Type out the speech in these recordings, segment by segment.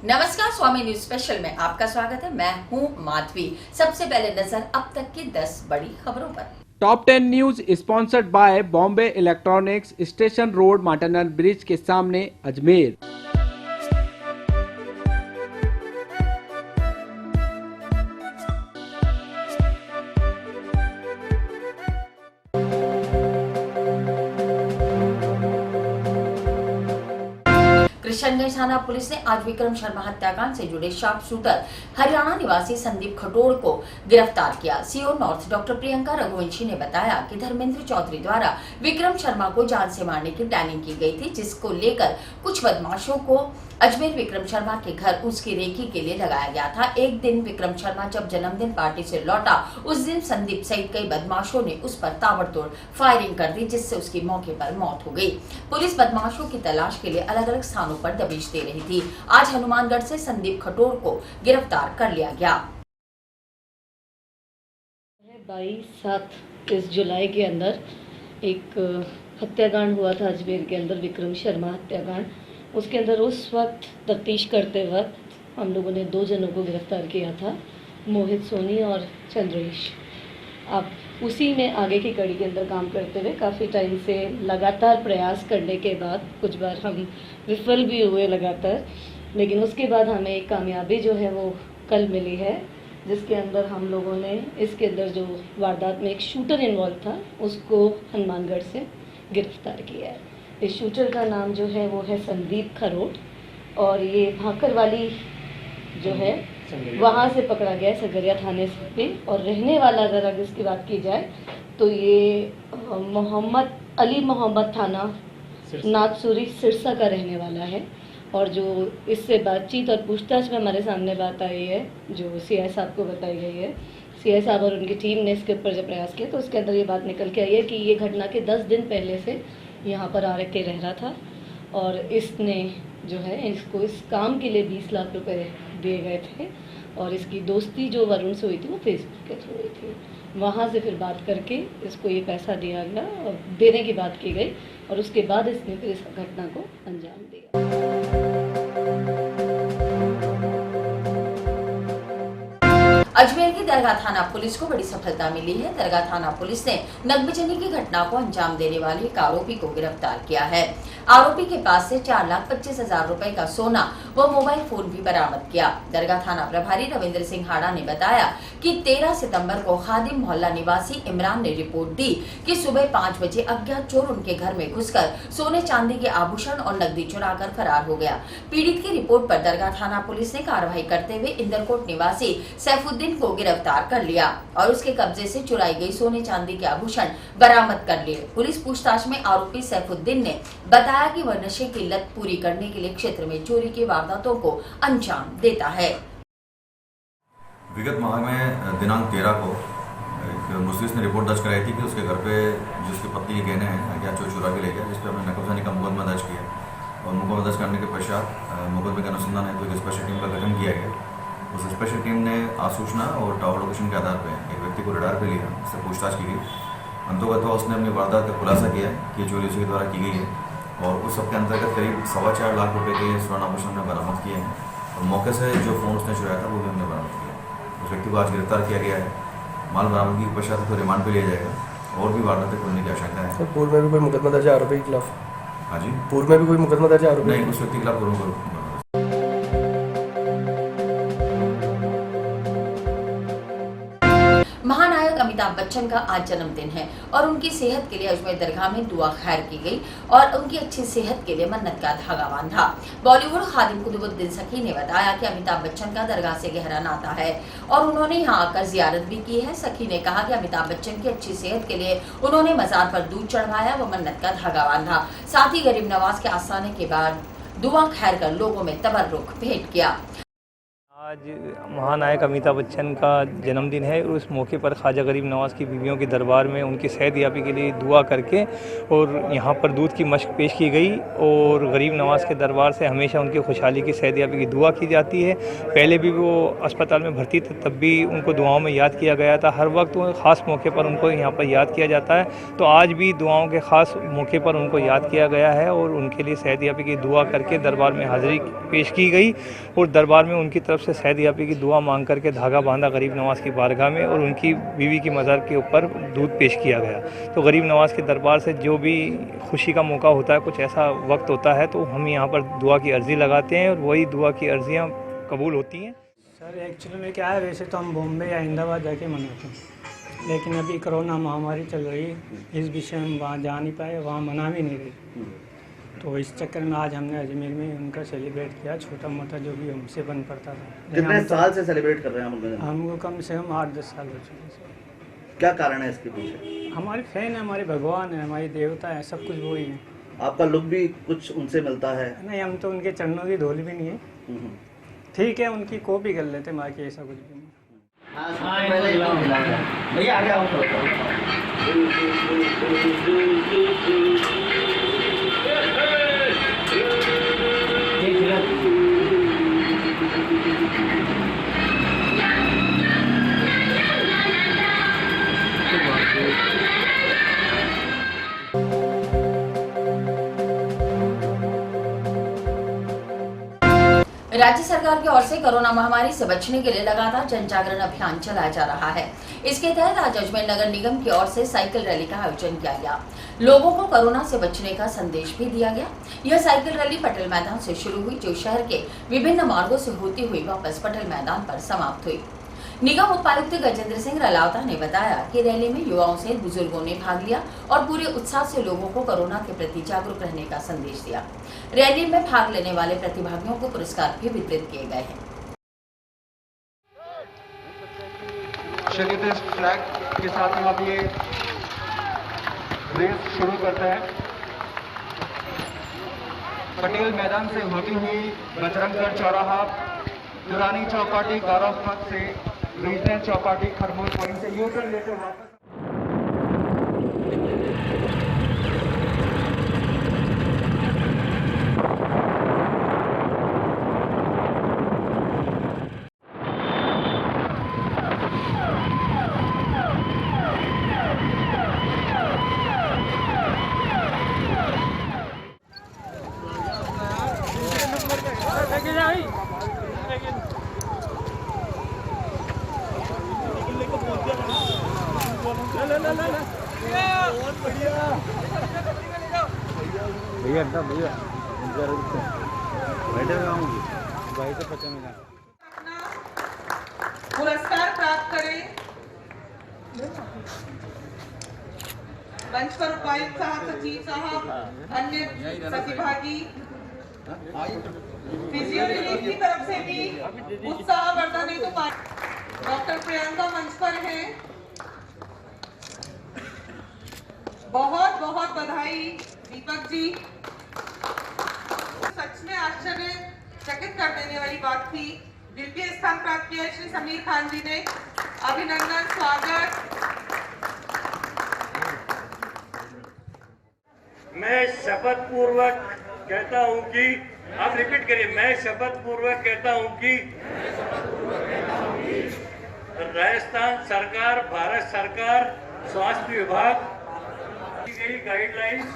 नमस्कार, स्वामी news special में आपका स्वागत है। मैं हूं माधवी। सबसे पहले नजर अब तक की 10 बड़ी खबरों पर। Top 10 news sponsored by Bombay electronics, station road, माटनर ब्रिज के सामने, अजमेर। किशनगंज थाना पुलिस ने आज विक्रम शर्मा हत्याकांड से जुड़े शार्प शूटर हरियाणा निवासी संदीप खटोड़ को गिरफ्तार किया। CO north doctor Priyanka Raghuvanshi ने बताया कि धर्मेंद्र चौधरी द्वारा विक्रम शर्मा को जान से मारने की प्लानिंग की गई थी, जिसको लेकर कुछ बदमाशों को अजमेर विक्रम शर्मा के घर उसकी रेकी के लिए लगाया गया था। एक दिन विक्रम शर्मा जब जन्मदिन पार्टी से लौटा, उस दिन संदीप सहित कई बदमाशों ने उस पर ताबड़तोड़ फायरिंग कर दी, जिससे उसकी मौके पर मौत हो गई। पुलिस बदमाशों की तलाश के लिए अलग अलग स्थानों पर दबिश दे रही थी। आज हनुमानगढ़ से संदीप खटोड़ को गिरफ्तार कर लिया गया। 22/7 जुलाई के अंदर एक हत्याकांड हुआ था अजमेर के अंदर, विक्रम शर्मा हत्याकांड। उसके अंदर उस वक्त तफ्तीश करते वक्त हम लोगों ने 2 जनों को गिरफ्तार किया था, मोहित सोनी और चंद्रेश। अब उसी में आगे की कड़ी के अंदर काम करते हुए काफ़ी टाइम से लगातार प्रयास करने के बाद कुछ बार हम विफल भी हुए लगातार, लेकिन उसके बाद हमें एक कामयाबी जो है वो कल मिली है, जिसके अंदर हम लोगों ने इसके अंदर जो वारदात में एक शूटर इन्वॉल्व था उसको हनुमानगढ़ से गिरफ्तार किया है। इस शूटर का नाम जो है वो है संदीप खरोड़, और ये भाकर वाली जो है वहाँ से पकड़ा गया है, सगरिया थाने से। और रहने वाला अगर इसकी बात की जाए तो ये अली मोहम्मद थाना नाथसूरी सिरसा का रहने वाला है। और जो इससे बातचीत और पूछताछ में हमारे सामने बात आई है, जो सीआई साहब को बताई गई है, सीआई साहब और उनकी टीम ने इसके ऊपर जब प्रयास किया तो उसके अंदर ये बात निकल के आई है कि ये घटना के 10 दिन पहले से यहाँ पर आ के रह रहा था, और इसने जो है इसको इस काम के लिए 20 लाख रुपए दिए गए थे। और इसकी दोस्ती जो वरुण से हुई थी वो फेसबुक के थ्रू हुई थी। वहाँ से फिर बात करके इसको ये पैसा दिया गया और देने की बात की गई, और उसके बाद इसने फिर इस घटना को अंजाम दिया। अजमेर की दरगाह थाना पुलिस को बड़ी सफलता मिली है। दरगाह थाना पुलिस ने नकबजनी की घटना को अंजाम देने वाले एक आरोपी को गिरफ्तार किया है। आरोपी के पास से 4,25,000 रुपए का सोना व मोबाइल फोन भी बरामद किया। दरगाह थाना प्रभारी रविंद्र सिंह हाड़ा ने बताया कि 13 सितंबर को खादिम मोहल्ला निवासी इमरान ने रिपोर्ट दी कि सुबह 5 बजे अज्ञात चोर उनके घर में घुसकर सोने चांदी के आभूषण और नकदी चुराकर फरार हो गया। पीड़ित की रिपोर्ट पर दरगाह थाना पुलिस ने कार्रवाई करते हुए इंदरकोट निवासी सैफुद्दीन को गिरफ्तार कर लिया और उसके कब्जे से चुराई गई सोने चांदी के आभूषण बरामद कर लिए। पुलिस पूछताछ में आरोपी सैफुद्दीन ने बताया कि वह नशे की लत पूरी करने के लिए क्षेत्र में चोरी की वारदातों को अंजाम देता है। विगत माह में दिनांक 13 को एक मुस्लिस ने रिपोर्ट दर्ज कराई थी कि उसके घर पे जिसकी पत्नी के गहने हैं अज्ञात चोर चुरा के ले गया, जिस पर हमने नकबजानी का मुकदमा दर्ज किया। और मुकदमा दर्ज करने के पश्चात मुकदमे के अनुसंधान हेतु एक स्पेशल टीम का गठन किया गया। उस स्पेशल टीम ने आसूचना और टावर लोकेशन के आधार पर एक व्यक्ति को रडार पे लिया, उससे पूछताछ की गई। अंतोगत उसने अपनी वारदात का खुलासा किया कि ये चोरी उसके द्वारा की गई है, और उस सब के अंतर्गत करीब 4.25 लाख रुपए के स्वर्ण आभूषण हमने बरामद किए हैं। और मौके से जो फ़ोन उसने चुराया था वो भी हमने बरामद किया। उस व्यक्ति को आज गिरफ्तार किया गया है। माल बरामदगी के पश्चात तो रिमांड पर लिया जाएगा और भी वारदातें खोलने की आशंका है। पूर्व में भी कोई मुकदमा दर्ज है आरोपी के खिलाफ? हाँ जी, पूर्व में भी कोई मुकदमा दर्ज है आरोपी? नहीं, उस व्यक्ति के खिलाफ करूँगा। महानायक अमिताभ बच्चन का आज जन्मदिन है और उनकी सेहत के लिए अजमेर दरगाह में दुआ खैर की गई और उनकी अच्छी सेहत के लिए मन्नत का धागा बांधा। बॉलीवुड खादिम कुतुबुद्दीन सखी ने बताया कि अमिताभ बच्चन का दरगाह से गहरा नाता है और उन्होंने यहां आकर जियारत भी की है। सखी ने कहा कि अमिताभ बच्चन की अच्छी सेहत के लिए उन्होंने मजार पर दूध चढ़वाया व मन्नत का धागा बांधा। साथ ही गरीब नवाज के आस्थाने के बाद दुआ खैर कर लोगों में तबर्रुक भेंट किया। आज महानायक अमिताभ बच्चन का जन्मदिन है। उस मौके पर ख्वाजा गरीब नवाज़ की बीवियों के दरबार में उनकी सेहतयाबी के लिए दुआ करके और यहाँ पर दूध की मशक पेश की गई और गरीब नवाज़ के दरबार से हमेशा उनकी खुशहाली की सेहतयाबी की दुआ की जाती है। पहले भी वो अस्पताल में भर्ती थे, तब भी उनको दुआओं में याद किया गया था। हर वक्त ख़ास मौके पर उनको यहाँ पर याद किया जाता है, तो आज भी दुआओं के ख़ास मौके पर उनको याद किया गया है और उनके लिए सेहतयाबी की दुआ करके दरबार में हाज़िरी पेश की गई और दरबार में उनकी तरफ से सेहतयाबी की दुआ मांग करके धागा बांधा गरीब नवाज़ की बारगाह में और उनकी बीवी की मज़ार के ऊपर दूध पेश किया गया। तो गरीब नवाज़ के दरबार से जो भी खुशी का मौका होता है, कुछ ऐसा वक्त होता है, तो हम यहाँ पर दुआ की अर्ज़ी लगाते हैं और वही दुआ की अर्ज़ियाँ कबूल होती हैं। सर एक्चुअली में क्या है, वैसे तो हम बॉम्बे या अहमदाबाद जाके मनाते हैं, लेकिन अभी कोरोना महामारी चल रही है, इस विषय में वहाँ जा नहीं पाए, वहाँ मना भी नहीं रही। तो इस चक्कर में आज हमने अजमेर में उनका सेलिब्रेट किया, छोटा मोटा जो भी हमसे बन पड़ता था। कितने साल से सेलिब्रेट कर रहे हैं हम? हमको कम से कम 8-10 साल हो चुके हैं। क्या कारण है इसके पीछे? हमारे फैन है, हमारे भगवान है, हमारी देवता है, सब कुछ वही है। आपका लुक भी कुछ उनसे मिलता है? नहीं, हम तो उनके चरणों की धूल भी नहीं है। ठीक है, उनकी कॉपी कर लेते, बाकी ऐसा कुछ भी नहीं। भैया आगे आओ। राज्य सरकार की ओर से कोरोना महामारी से बचने के लिए लगातार जन जागरण अभियान चलाया जा रहा है। इसके तहत आज अजमेर नगर निगम की ओर से साइकिल रैली का आयोजन किया गया। लोगों को कोरोना से बचने का संदेश भी दिया गया। यह साइकिल रैली पटेल मैदान से शुरू हुई, जो शहर के विभिन्न मार्गों से होती हुई वापस पटेल मैदान पर समाप्त हुई। निगम उपायुक्त गजेंद्र सिंह रलावता ने बताया कि रैली में युवाओं से बुजुर्गों ने भाग लिया और पूरे उत्साह से लोगों को कोरोना के प्रति जागरूक रहने का संदेश दिया। रैली में भाग लेने वाले प्रतिभागियों को पुरस्कार भी वितरित किए गए हैं। चलिए इस फ्लैग के साथ हम अब ये रेस शुरू करते हैं। पटेल मैदान से होती हुई बजरंगगढ़ चौराहा, दुरानी चौपाटी, गौरव पथ से रीजनल चौपाटी, खरमोर पॉइंट से यू टर्न लेकर वापस पुरस्कार प्राप्त करें। मंच पर उपायुक्त साहब, सचिव साहब, अन्य प्रतिभागी, फिजियोलॉजी की तरफ से भी उत्साहवर्धन हेतु डॉक्टर प्रियंका मंच पर है। बहुत बहुत बधाई दीपक जी। सच में आश्चर्यचकित कर देने वाली बात थी। द्वितीय स्थान प्राप्त किया श्री समीर खान जी ने, अभिनंदन, स्वागत। मैं शपथ पूर्वक कहता हूं कि, आप रिपीट करिए, मैं शपथ पूर्वक कहता हूं कि राजस्थान सरकार, भारत सरकार, स्वास्थ्य विभाग की गई गाइडलाइंस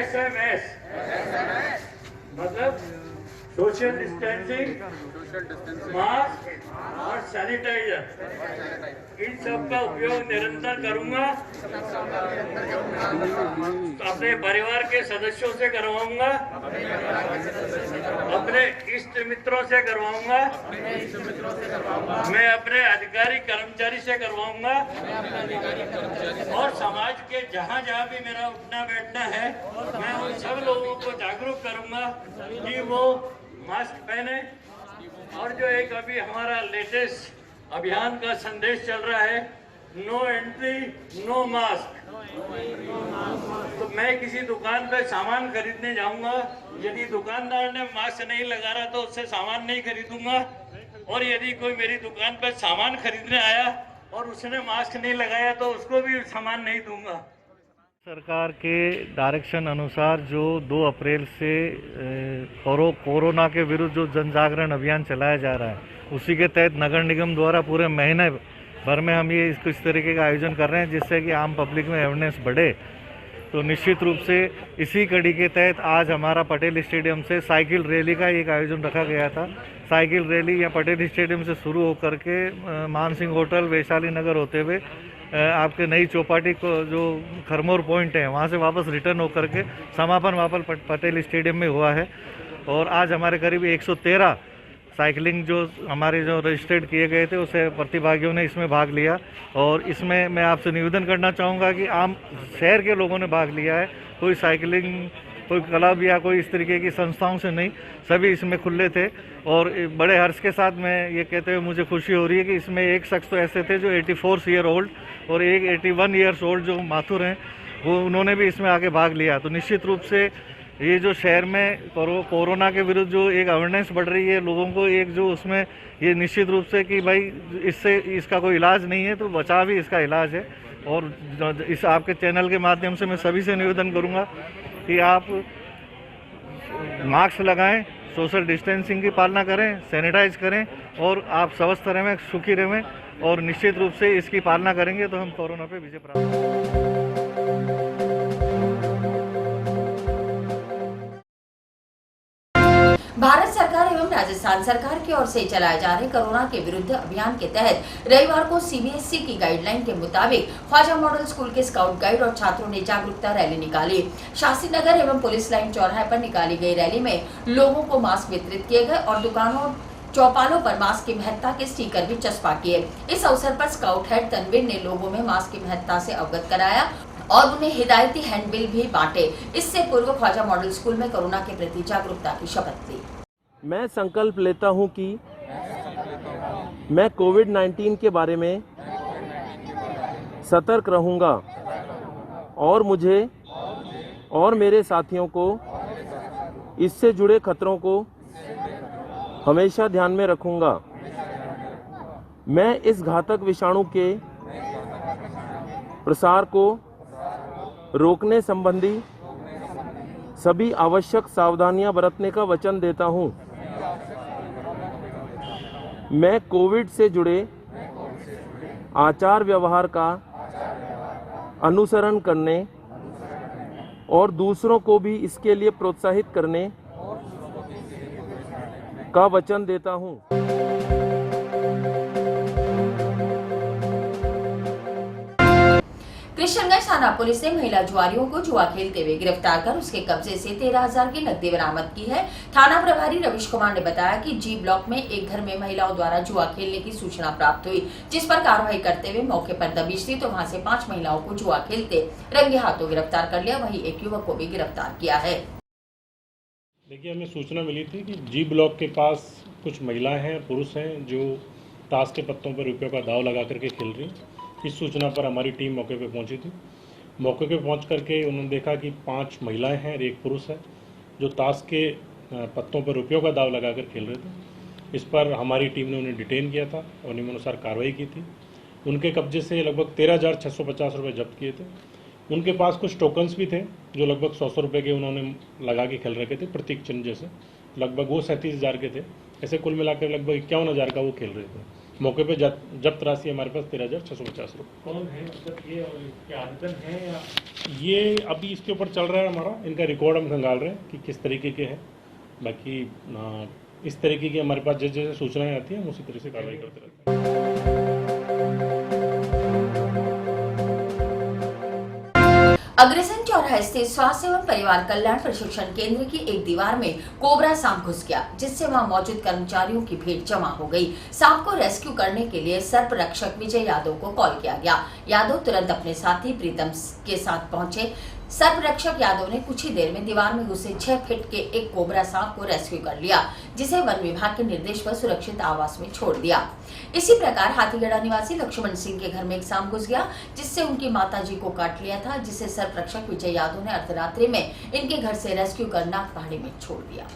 SMS मतलब सोशल डिस्टेंसिंग, मास्क और सैनिटाइजर, इन सब का उपयोग निरंतर करूंगा। अपने परिवार के सदस्यों से करवाऊंगा, अपने इष्ट मित्रों से करवाऊंगा, मैं अपने अधिकारी कर्मचारी से करवाऊंगा और समाज के जहां जहां भी मेरा उठना बैठना है, मैं उन सब लोगों को जागरूक करूंगा कि वो मास्क पहने। और जो एक अभी हमारा लेटेस्ट अभियान का संदेश चल रहा है नो एंट्री, नो मास्क। तो मैं किसी दुकान पे सामान खरीदने जाऊंगा, यदि दुकानदार ने मास्क नहीं लगा रहा तो उससे सामान नहीं खरीदूंगा, और यदि कोई मेरी दुकान पे सामान खरीदने आया और उसने मास्क नहीं लगाया तो उसको भी सामान नहीं दूंगा। सरकार के डायरेक्शन अनुसार जो 2 अप्रैल से कोरोना के विरुद्ध जो जन जागरण अभियान चलाया जा रहा है, उसी के तहत नगर निगम द्वारा पूरे महीने भर में हम ये इस तरीके का आयोजन कर रहे हैं जिससे कि आम पब्लिक में अवेयरनेस बढ़े। तो निश्चित रूप से इसी कड़ी के तहत आज हमारा पटेल स्टेडियम से साइकिल रैली का एक आयोजन रखा गया था। साइकिल रैली यहाँ पटेल स्टेडियम से शुरू होकर के मान सिंह होटल, वैशाली नगर होते हुए आपके नई चौपाटी को जो खरमोर पॉइंट है वहाँ से वापस रिटर्न होकर के समापन वापस पटेल स्टेडियम में हुआ है। और आज हमारे करीब 113 साइकिलिंग जो हमारे जो रजिस्टर्ड किए गए थे उसे प्रतिभागियों ने इसमें भाग लिया। और इसमें मैं आपसे निवेदन करना चाहूँगा कि आम शहर के लोगों ने भाग लिया है, कोई साइकिलिंग कोई क्लब या कोई इस तरीके की संस्थाओं से नहीं, सभी इसमें खुले थे। और बड़े हर्ष के साथ मैं ये कहते हुए मुझे खुशी हो रही है कि इसमें एक शख्स तो ऐसे थे जो 84 ईयर ओल्ड और एक 81 ईयर्स ओल्ड जो माथुर हैं वो उन्होंने भी इसमें आगे भाग लिया। तो निश्चित रूप से ये जो शहर में कोरोना के विरुद्ध जो एक अवेयरनेस बढ़ रही है लोगों को, एक जो उसमें ये निश्चित रूप से कि भाई इससे इसका कोई इलाज नहीं है तो बचाव ही इसका इलाज है। और इस आपके चैनल के माध्यम से मैं सभी से निवेदन करूंगा कि आप मास्क लगाएं, सोशल डिस्टेंसिंग की पालना करें, सैनिटाइज करें और आप स्वस्थ रहें, सुखी रहें। और निश्चित रूप से इसकी पालना करेंगे तो हम कोरोना पे विजय प्राप्त करेंगे। भारत सरकार एवं राजस्थान सरकार की ओर से चलाए जा रहे कोरोना के विरुद्ध अभियान के तहत रविवार को सीबीएसई की गाइडलाइन के मुताबिक ख्वाजा मॉडल स्कूल के स्काउट गाइड और छात्रों ने जागरूकता रैली निकाली। शास्त्री नगर एवं पुलिस लाइन चौराहे पर निकाली गई रैली में लोगों को मास्क वितरित किए गए और दुकानों चौपालों पर मास्क की महत्ता के स्टिकर भी चस्पा किए। इस अवसर पर स्काउट हेड तनवीर ने लोगों में मास्क की महत्ता से अवगत कराया और उन्हें हिदायती हैंडबिल भी बांटे। इससे पूर्व ख्वाजा मॉडल स्कूल में कोरोना के प्रति जागरूकता की शपथ ली। मैं संकल्प लेता हूं कि मैं कोविड-19 के बारे में सतर्क रहूंगा और मुझे और मेरे साथियों को इससे जुड़े खतरों को हमेशा ध्यान में रखूंगा। मैं इस घातक विषाणु के प्रसार को रोकने संबंधी सभी आवश्यक सावधानियां बरतने का वचन देता हूं। मैं कोविड से जुड़े आचार व्यवहार का अनुसरण करने और दूसरों को भी इसके लिए प्रोत्साहित करने का वचन देता हूं। किशनगंज थाना पुलिस ने महिला जुआरियों को जुआ खेलते हुए गिरफ्तार कर उसके कब्जे से 13,000 की नकदी बरामद की है। थाना प्रभारी रविश कुमार ने बताया कि जी ब्लॉक में एक घर में महिलाओं द्वारा जुआ खेलने की सूचना प्राप्त हुई, जिस पर कार्रवाई करते हुए मौके पर दबिश दी तो वहां से 5 महिलाओं को जुआ खेलते रंगे हाथों गिरफ्तार कर लिया। वहीं एक युवक को भी गिरफ्तार किया है। देखिए, हमें सूचना मिली थी कि जी ब्लॉक के पास कुछ महिलाएं हैं, पुरुष हैं जो ताश के पत्तों पर रुपयों का दाव लगा करके खेल रही। इस सूचना पर हमारी टीम मौके पे पहुंची थी। मौके पे पहुंच करके उन्होंने देखा कि 5 महिलाएं हैं और एक पुरुष है जो ताश के पत्तों पर रुपयों का दाव लगाकर खेल रहे थे। इस पर हमारी टीम ने उन्हें डिटेन किया था और नियमानुसार कार्रवाई की थी। उनके कब्जे से लगभग 13,650 रुपये जब्त किए थे। उनके पास कुछ टोकन्स भी थे जो लगभग 100 रुपये के उन्होंने लगा के खेल रखे थे, प्रतीक चिन्ह जैसे। लगभग वो 37,000 के थे। ऐसे कुल मिलाकर लगभग 51,000 का वो खेल रहे थे। मौके पे जब्त राशि हमारे पास 13,650 रुपये। कौन है, मतलब ये क्या आवेदन है या ये अभी इसके ऊपर चल रहा है हमारा, इनका रिकॉर्ड हम खंगाल रहे हैं कि किस तरीके के हैं। बाकी इस तरीके की हमारे पास जैसे जैसे सूचनाएं आती हैं हम उसी तरह से कार्रवाई करते रहते हैं। अग्रसेन चौराहे स्थित स्वास्थ्य एवं परिवार कल्याण प्रशिक्षण केंद्र की एक दीवार में कोबरा सांप घुस गया, जिससे वहां मौजूद कर्मचारियों की भीड़ जमा हो गई। सांप को रेस्क्यू करने के लिए सर्प रक्षक विजय यादव को कॉल किया गया। यादव तुरंत अपने साथी प्रीतम के साथ पहुंचे। सर्परक्षक यादव ने कुछ ही देर में दीवार में घुसे 6 फीट के एक कोबरा सांप को रेस्क्यू कर लिया, जिसे वन विभाग के निर्देश पर सुरक्षित आवास में छोड़ दिया। इसी प्रकार हाथीगढ़ा निवासी लक्ष्मण सिंह के घर में एक सांप घुस गया, जिससे उनकी माताजी को काट लिया था, जिसे सर्परक्षक विजय यादव ने अर्धरात्रि में इनके घर से रेस्क्यू कर नाग पहाड़ी में छोड़ दिया।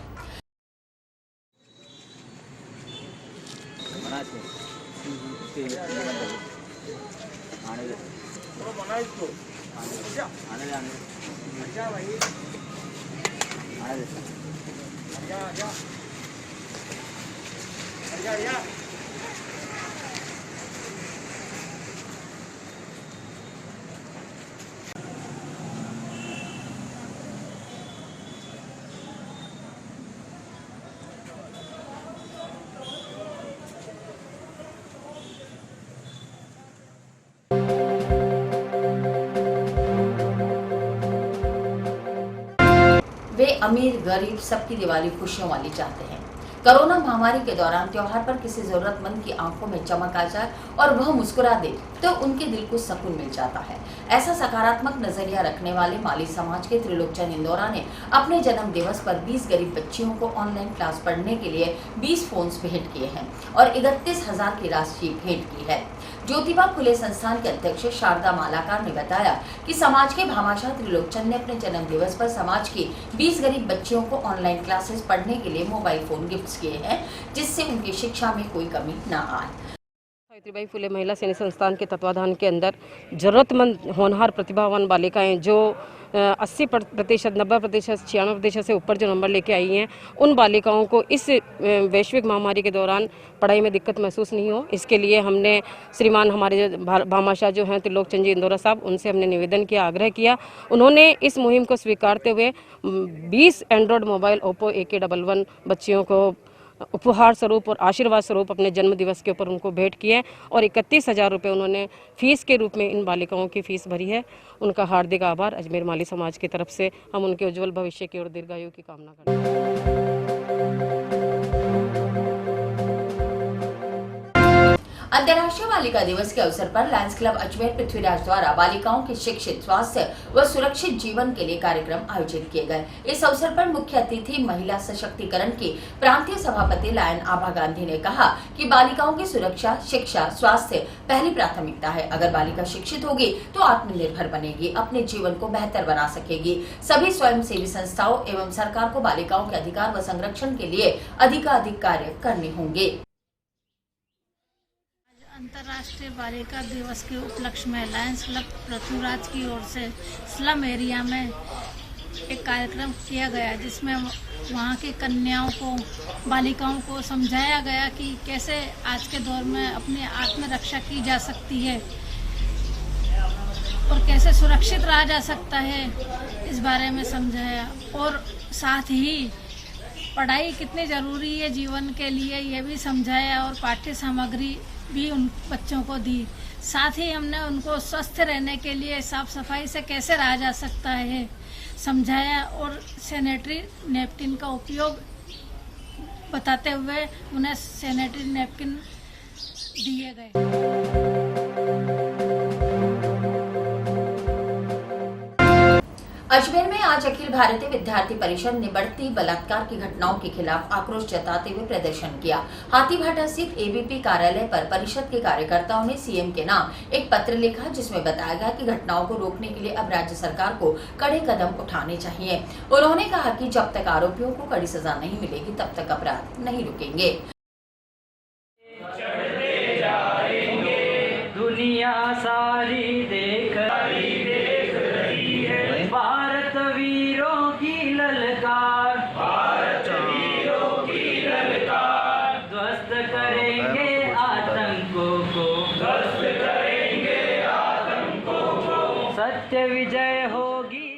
वे अमीर गरीब सबकी दिवाली खुशियों वाली चाहते हैं। कोरोना महामारी के दौरान त्योहार पर किसी जरूरतमंद की आंखों में चमक आ जाए और वह मुस्कुरा दे तो उनके दिल को सुकून मिल जाता है। ऐसा सकारात्मक नजरिया रखने वाले माली समाज के त्रिलोकचंद इंदौरा ने अपने जन्म दिवस पर 20 गरीब बच्चियों को ऑनलाइन क्लास पढ़ने के लिए 20 फोन्स भेंट किए हैं और 31,000 की राशि भेंट की है। ज्योतिबा फुले संस्थान के अध्यक्ष शारदा मालाकार ने बताया कि समाज के भामाशाह त्रिलोकचंद ने अपने जन्म दिवस पर समाज की 20 गरीब बच्चियों को ऑनलाइन क्लासेस पढ़ने के लिए मोबाइल फोन गिफ्ट किए हैं, जिससे उनकी शिक्षा में कोई कमी न आए। सावित्रीबाई फुले महिला सैनिक संस्थान के तत्वाधान के अंदर जरूरतमंद होनहार प्रतिभावान बालिकाएं जो 80%, 90%, 96% से ऊपर जो नंबर लेके आई हैं, उन बालिकाओं को इस वैश्विक महामारी के दौरान पढ़ाई में दिक्कत महसूस नहीं हो, इसके लिए हमने श्रीमान हमारे भामाशाह जो हैं त्रिलोकचंद जी इंदौरा साहब, उनसे हमने निवेदन किया, आग्रह किया। उन्होंने इस मुहिम को स्वीकारते हुए 20 एंड्रॉयड मोबाइल ओप्पो AK11 बच्चियों को उपहार स्वरूप और आशीर्वाद स्वरूप अपने जन्म दिवस के ऊपर उनको भेंट किए और 31,000 रुपये उन्होंने फीस के रूप में इन बालिकाओं की फीस भरी है। उनका हार्दिक आभार। अजमेर माली समाज की तरफ से हम उनके उज्जवल भविष्य की और दीर्घायु की कामना करते हैं। अंतर्राष्ट्रीय बालिका दिवस के अवसर पर लायंस क्लब अजमेर पृथ्वीराज द्वारा बालिकाओं के शिक्षित, स्वास्थ्य व सुरक्षित जीवन के लिए कार्यक्रम आयोजित किए गए। इस अवसर पर मुख्य अतिथि महिला सशक्तिकरण की प्रांतीय सभापति लायन आभा गांधी ने कहा कि बालिकाओं की सुरक्षा, शिक्षा, स्वास्थ्य पहली प्राथमिकता है। अगर बालिका शिक्षित होगी तो आत्मनिर्भर बनेगी, अपने जीवन को बेहतर बना सकेगी। सभी स्वयंसेवी संस्थाओं एवं सरकार को बालिकाओं के अधिकार व संरक्षण के लिए अधिकाधिक कार्य करने होंगे। अंतर्राष्ट्रीय बालिका दिवस के उपलक्ष्य में लायंस क्लब पृथ्वीराज की ओर से स्लम एरिया में एक कार्यक्रम किया गया, जिसमें वहाँ की कन्याओं को, बालिकाओं को समझाया गया कि कैसे आज के दौर में अपनी आत्मरक्षा की जा सकती है और कैसे सुरक्षित रहा जा सकता है, इस बारे में समझाया। और साथ ही पढ़ाई कितनी ज़रूरी है जीवन के लिए, ये भी समझाया और पाठ्य सामग्री भी उन बच्चों को दी। साथ ही हमने उनको स्वस्थ रहने के लिए साफ सफाई से कैसे रहा जा सकता है समझाया और सैनिटरी नैपकिन का उपयोग बताते हुए उन्हें सैनिटरी नैपकिन दिए गए। अजमेर में आज अखिल भारतीय विद्यार्थी परिषद ने बढ़ती बलात्कार की घटनाओं के खिलाफ आक्रोश जताते हुए प्रदर्शन किया। हाथीभाटा स्थित ABP कार्यालय पर परिषद के कार्यकर्ताओं ने CM के नाम एक पत्र लिखा, जिसमें बताया गया कि घटनाओं को रोकने के लिए अब राज्य सरकार को कड़े कदम उठाने चाहिए। उन्होंने कहा कि जब तक आरोपियों को कड़ी सजा नहीं मिलेगी तब तक अपराध नहीं रुकेंगे। दुनिया सारी देख रही है भारत वीरों की ललकार, भारत वीरों की ललकार। ध्वस्त करेंगे आतंकों को, ध्वस्त करेंगे आतंकों को। सत्य विजय होगी।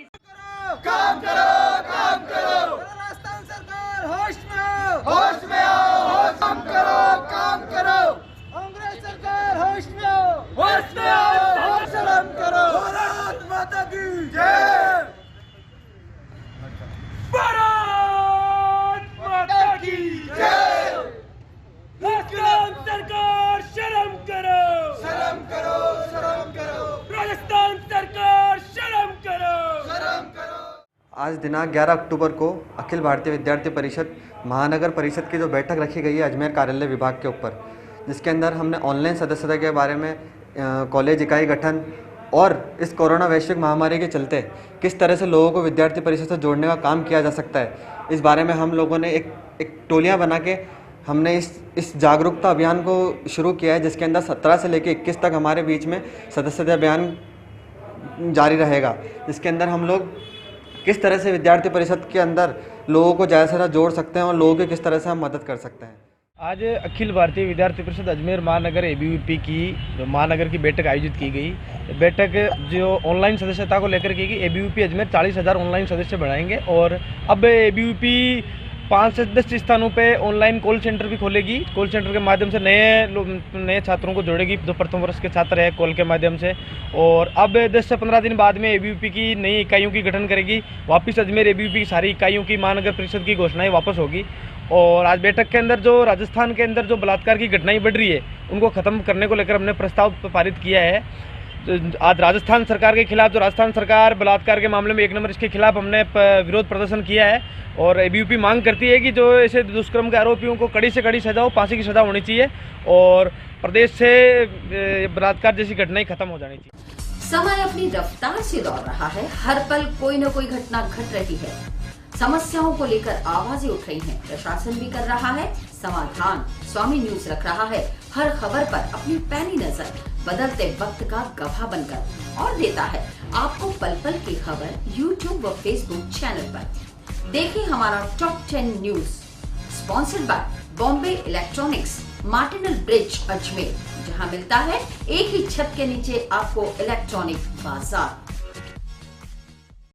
काम करो, काम करो। राजस्थान सरकार होश में आओ, होश में आओ। काम करो, काम करो। कांग्रेस सरकार होश में आओ, होश में आओ। सलाम करो। भारत माता की जय, भारत माता की जय। आज दिनांक 11 अक्टूबर को अखिल भारतीय विद्यार्थी परिषद महानगर परिषद की जो बैठक रखी गई है अजमेर कार्यालय विभाग के ऊपर, जिसके अंदर हमने ऑनलाइन सदस्यता के बारे में, कॉलेज इकाई गठन और इस कोरोना वैश्विक महामारी के चलते किस तरह से लोगों को विद्यार्थी परिषद से जोड़ने का काम किया जा सकता है, इस बारे में हम लोगों ने एक टोलियाँ बना के हमने इस जागरूकता अभियान को शुरू किया है, जिसके अंदर 17 से लेकर 21 तक हमारे बीच में सदस्यता अभियान जारी रहेगा, जिसके अंदर हम लोग किस तरह से विद्यार्थी परिषद के अंदर लोगों को ज़्यादा से ज़्यादा जोड़ सकते हैं और लोगों की किस तरह से हम मदद कर सकते हैं। आज अखिल भारतीय विद्यार्थी परिषद अजमेर महानगर ABVP की महानगर की बैठक आयोजित की गई। बैठक जो ऑनलाइन सदस्यता को लेकर की गई, ABVP अजमेर 40,000 ऑनलाइन सदस्य बढ़ाएंगे और अब ABVP 5 से 10 स्थानों पे ऑनलाइन कॉल सेंटर भी खोलेगी। कॉल सेंटर के माध्यम से नए छात्रों को जोड़ेगी, जो प्रथम वर्ष के छात्र हैं कॉल के माध्यम से। और अब 10 से 15 दिन बाद में ABVP की नई इकाइयों की गठन करेगी। वापस अजमेर ABVP की सारी इकाइयों की महानगर परिषद की घोषणाएं वापस होगी। और आज बैठक के अंदर जो राजस्थान के अंदर जो बलात्कार की घटनाएं बढ़ रही है उनको ख़त्म करने को लेकर हमने प्रस्ताव पारित किया है। आज राजस्थान सरकार के खिलाफ, जो राजस्थान सरकार बलात्कार के मामले में 1 नंबर, इसके खिलाफ हमने विरोध प्रदर्शन किया है। और ABVP मांग करती है कि जो ऐसे दुष्कर्म के आरोपियों को कड़ी से कड़ी सजा हो, फांसी की सजा होनी चाहिए और प्रदेश से बलात्कार जैसी घटनाएं खत्म हो जानी चाहिए। समय अपनी रफ्तार से दौड़ रहा है, हर पल कोई न कोई घटना घट रही है, समस्याओं को लेकर आवाजें उठ रही हैं, प्रशासन भी कर रहा है समाधान। स्वामी न्यूज रख रहा है हर खबर पर अपनी पैनी नजर, बदलते वक्त का गवाह बनकर, और देता है आपको पल पल की खबर YouTube व Facebook चैनल पर। देखिए हमारा top 10 news, sponsored by Bombay electronics, Martindale bridge Ajmer, जहां मिलता है एक ही छत के नीचे आपको इलेक्ट्रॉनिक बाजार।